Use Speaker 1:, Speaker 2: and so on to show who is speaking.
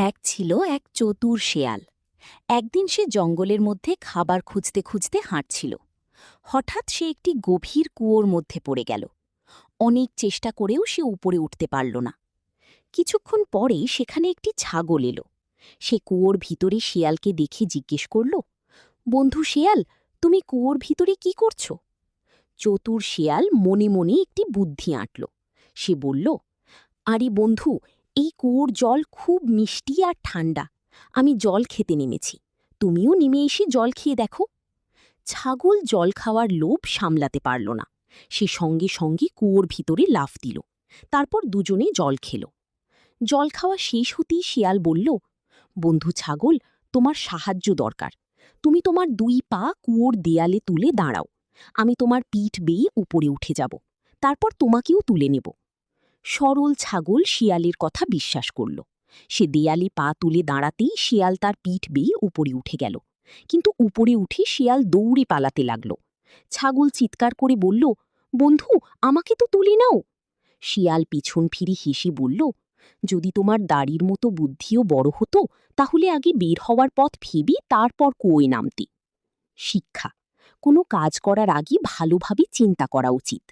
Speaker 1: এক ছিল এক চতুর শেয়াল। একদিন সে জঙ্গলের মধ্যে খাবার খুঁজতে খুঁজতে হাঁটছিল। হঠাৎ সে একটি গভীর কুয়োর মধ্যে পড়ে গেল। অনেক চেষ্টা করেও সে উপরে উঠতে পারল না। কিছুক্ষণ পরে সেখানে একটি ছাগল এলো। সে কুয়োর ভিতরে শিয়ালকে দেখে জিজ্ঞেস করল, বন্ধু শিয়াল, তুমি কুয়োর ভিতরে কি করছ? চতুর শিয়াল মনে মনে একটি বুদ্ধি আঁটল। সে বলল, আরে বন্ধু, এই কুয়োর জল খুব মিষ্টি আর ঠান্ডা। আমি জল খেতে নেমেছি, তুমিও নেমে এসে জল খেয়ে দেখো। ছাগল জল খাওয়ার লোভ সামলাতে পারল না। সে সঙ্গে সঙ্গে কুয়োর ভিতরে লাফ দিল। তারপর দুজনে জল খেল। জল খাওয়া শেষ হতেই শিয়াল বলল, বন্ধু ছাগল, তোমার সাহায্য দরকার। তুমি তোমার দুই পা কুয়োর দেয়ালে তুলে দাঁড়াও। আমি তোমার পিঠ বেয়ে উপরে উঠে যাব, তারপর তোমাকেও তুলে নেব। সরল ছাগল শিয়ালের কথা বিশ্বাস করল। সে দেয়ালে পা তুলে দাঁড়াতেই শিয়াল তার পিঠ বেয়ে উপরে উঠে গেল। কিন্তু উপরে উঠে শিয়াল দৌড়ে পালাতে লাগল। ছাগল চিৎকার করে বলল, বন্ধু, আমাকে তো তুলে নাও। শিয়াল পিছন ফিরে হেসে বলল, যদি তোমার দাড়ির মতো বুদ্ধিও বড় হতো, তাহলে আগে বের হওয়ার পথ ভেবে তারপর কুয়োয় নামতে। শিক্ষা: কোনো কাজ করার আগে ভালোভাবে চিন্তা করা উচিত।